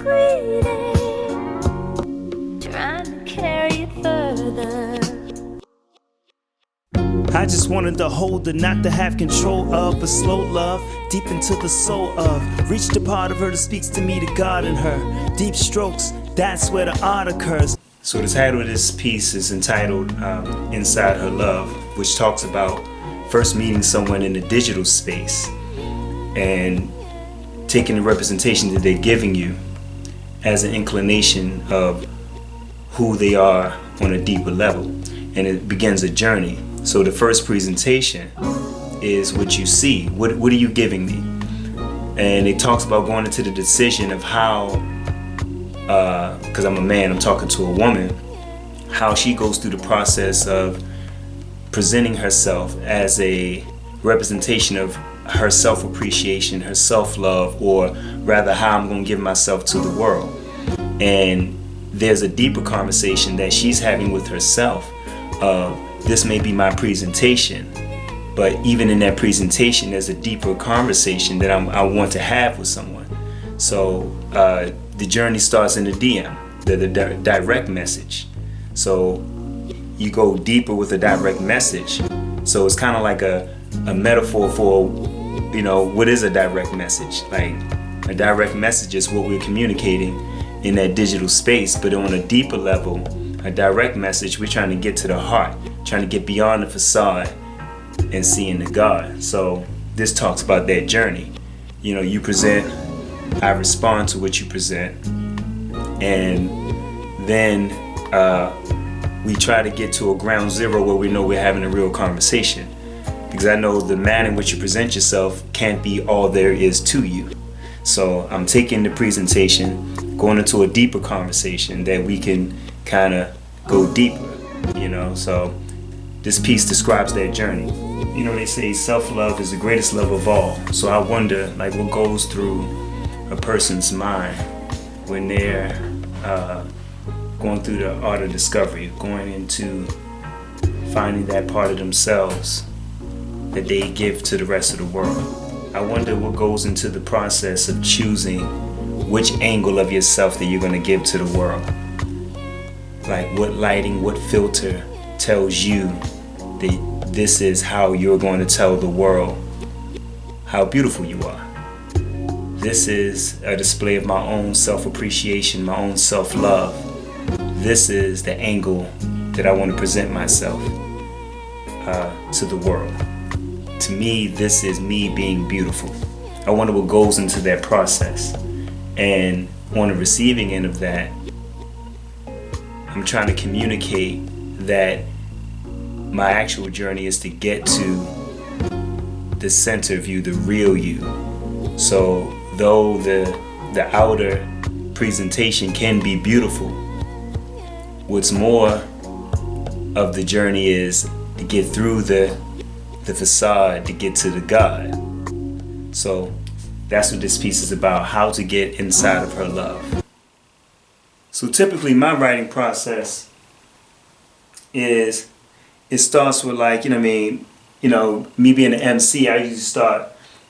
breathing, trying to carry it further. I just wanted to hold her, not to have control of, but slow love, deep into the soul of. Reach the part of her that speaks to me, the God in her. Deep strokes, that's where the art occurs. So the title of this piece is entitled Inside Her Love, which talks about first meeting someone in the digital space and taking the representation that they're giving you as an inclination of who they are on a deeper level. And it begins a journey. So the first presentation is what you see. What are you giving me? And it talks about going into the decision of how, because I'm a man, I'm talking to a woman, how she goes through the process of presenting herself as a representation of her self-appreciation, her self-love, or rather how I'm going to give myself to the world. And there's a deeper conversation that she's having with herself of, this may be my presentation, but even in that presentation there's a deeper conversation that I want to have with someone. So the journey starts in the DM, the direct message. So you go deeper with a direct message. So it's kind of like a metaphor for, what is a direct message? Like a direct message is what we're communicating in that digital space, but on a deeper level, a direct message, we're trying to get to the heart, trying to get beyond the facade and seeing the God. So this talks about that journey. You present, I respond to what you present, and then we try to get to a ground zero where we know we're having a real conversation. Because I know the manner in which you present yourself can't be all there is to you. So I'm taking the presentation, going into a deeper conversation that we can kind of go deeper, So this piece describes that journey. They say self-love is the greatest love of all. So I wonder, what goes through a person's mind when they're going through the art of discovery, going into finding that part of themselves that they give to the rest of the world. I wonder what goes into the process of choosing which angle of yourself that you're going to give to the world. Like what lighting, what filter tells you that this is how you're going to tell the world how beautiful you are. This is a display of my own self-appreciation, my own self-love. This is the angle that I want to present myself to the world. To me, this is me being beautiful. I wonder what goes into that process. And on the receiving end of that, I'm trying to communicate that my actual journey is to get to the center of you, the real you. So though the outer presentation can be beautiful, what's more of the journey is to get through the facade to get to the God. So that's what this piece is about, how to get inside of her love. So typically my writing process is, it starts with me being an MC, I usually start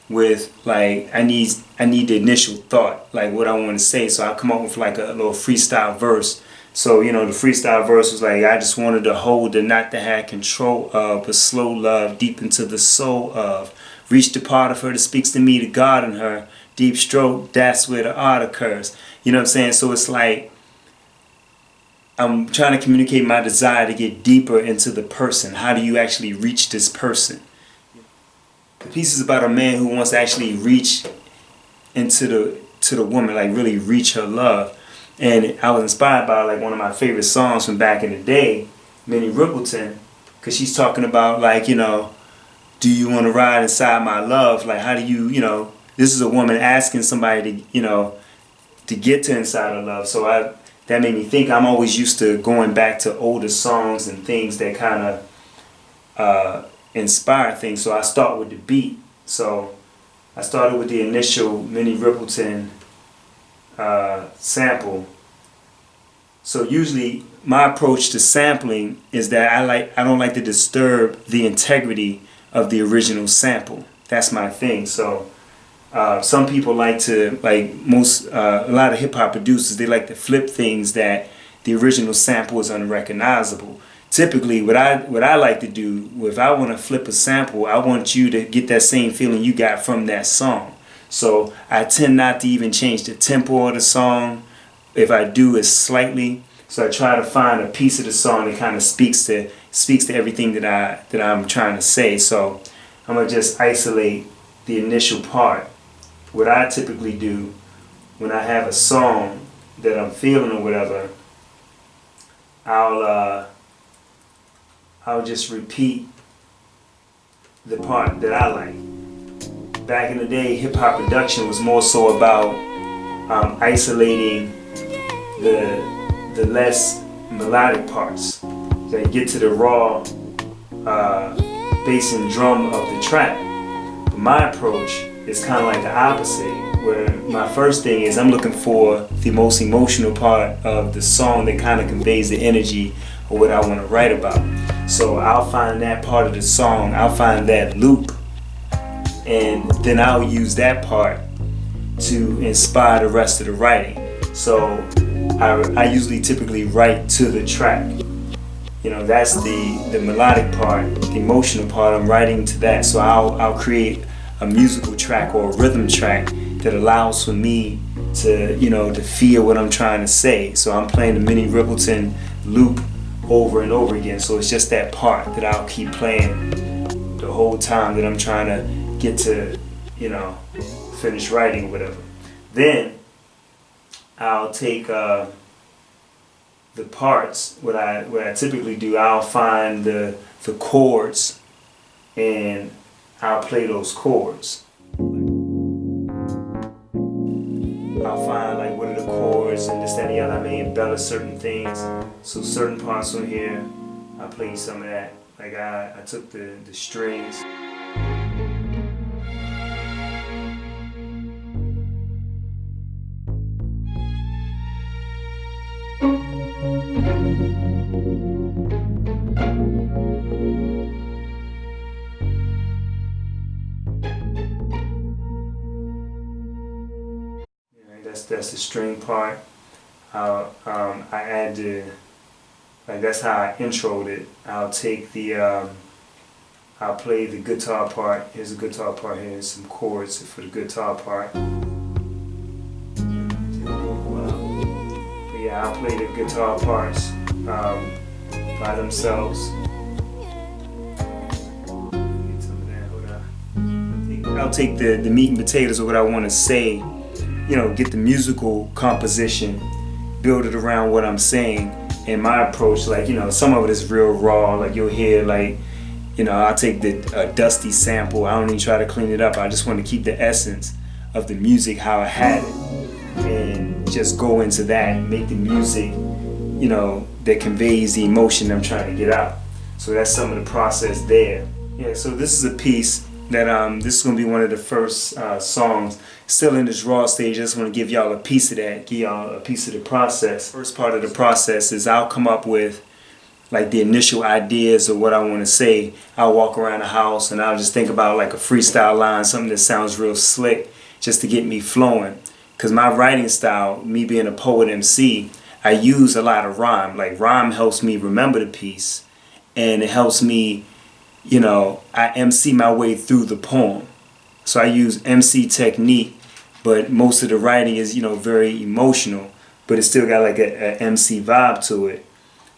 with I need the initial thought, what I want to say. So I come up with a little freestyle verse. So, the freestyle verse was I just wanted to hold her, not to have control of, but slow love, deep into the soul of. Reach the part of her that speaks to me, the God in her. Deep stroke, that's where the art occurs. You know what I'm saying? So it's I'm trying to communicate my desire to get deeper into the person. How do you actually reach this person? The piece is about a man who wants to actually reach into the woman, really reach her love. And I was inspired by one of my favorite songs from back in the day, Minnie Riperton, because she's talking about do you want to ride inside my love? How do you, this is a woman asking somebody to, to get to inside her love. So that made me think. I'm always used to going back to older songs and things that kind of inspire things. So I start with the beat. So I started with the initial Minnie Riperton sample. So usually my approach to sampling is that I don't like to disturb the integrity of the original sample. That's my thing. So Some people like to, like a lot of hip hop producers, they like to flip things that the original sample is unrecognizable. Typically, what I like to do, if I want to flip a sample, I want you to get that same feeling you got from that song. So I tend not to even change the tempo of the song. If I do, it's slightly. So I try to find a piece of the song that kind of speaks to everything that I'm trying to say. So I'm gonna just isolate the initial part. What I typically do when I have a song that I'm feeling or whatever, I'll just repeat the part that I like. Back in the day, hip hop production was more so about isolating the less melodic parts. So you get to the raw bass and drum of the track. But my approach is kind of like the opposite, where my first thing is I'm looking for the most emotional part of the song that kind of conveys the energy of what I want to write about. So I'll find that part of the song, I'll find that loop, and then I'll use that part to inspire the rest of the writing. So I usually typically write to the track. You know, that's the melodic part, the emotional part. I'm writing to that. So I'll create a musical track or a rhythm track that allows for me to, to feel what I'm trying to say. So I'm playing the Minnie Riperton loop over and over again. So it's just that part that I'll keep playing the whole time that I'm trying to get to, finish writing or whatever. Then I'll take the parts. What I typically do, I'll find the chords and I'll play those chords. I'll find like what are the chords and this, that, and the other. I may embellish certain things. So certain parts on here, I played some of that. Like I took the strings. That's the string part. I add that's how I introed it. I'll take I'll play the guitar part. Here's the guitar part. Here's some chords for the guitar part. But yeah, I'll play the guitar parts by themselves. Get some of that. I'll take the meat and potatoes of what I want to say. Get the musical composition, build it around what I'm saying, and my approach, some of it is real raw, like you'll hear, I'll take the dusty sample, I don't even try to clean it up, I just want to keep the essence of the music how I had it, and just go into that, and make the music, that conveys the emotion I'm trying to get out. So that's some of the process there. Yeah, so this is a piece that this is going to be one of the first songs. Still in this raw stage, I just want to give y'all a piece of that, give y'all a piece of the process. First part of the process is I'll come up with like the initial ideas of what I want to say. I'll walk around the house and I'll just think about like a freestyle line, something that sounds real slick, just to get me flowing. Because my writing style, me being a poet-emcee, I use a lot of rhyme. Like rhyme helps me remember the piece, and it helps me, I MC my way through the poem. So I use MC technique, but most of the writing is, very emotional, but it still got like a MC vibe to it.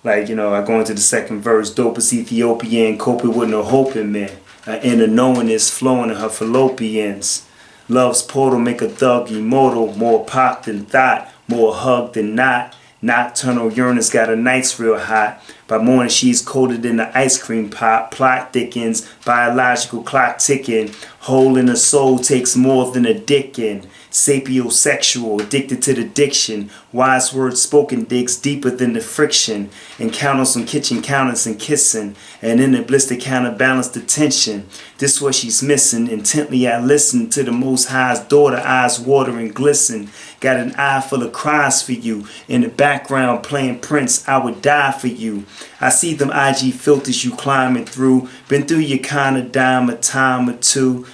Like, I go into the second verse, dope as Ethiopian, coping with no hoping, man. Inner knowingness flowing in her fallopians. Love's portal make a thug immortal, more pop than thought, more hug than not. Nocturnal Uranus got her nights real hot. By morning she's colder than the ice cream pop. Plot thickens, biological clock ticking. Hole in her soul takes more than a dick in. Sapiosexual, addicted to the diction. Wise words spoken digs deeper than the friction. Encounters on kitchen counters and kissing. And in the bliss to counterbalance the tension. This what she's missing. Intently I listen to the Most High's daughter, eyes water and glisten. Got an eye full of cries for you. In the background playing Prince, I would die for you. I see them IG filters you climbing through. Been through your kind of dime a time or two.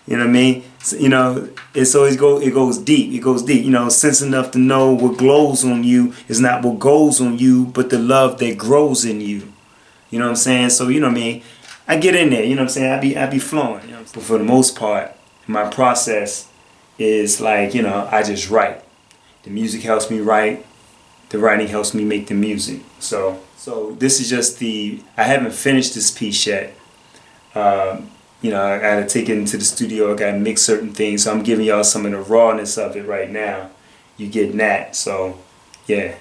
You know what I mean? So, you know, it goes deep. It goes deep. You know, sense enough to know what glows on you is not what goes on you, but the love that grows in you. You know what I'm saying? So, you know what I mean? I get in there, you know what I'm saying? I be flowing. You know? But for the most part, my process is like, you know, I just write. The music helps me write. The writing helps me make the music. So this is just I haven't finished this piece yet. You know, I gotta take it into the studio. I gotta mix certain things. So I'm giving y'all some of the rawness of it right now. You getting that? So, yeah.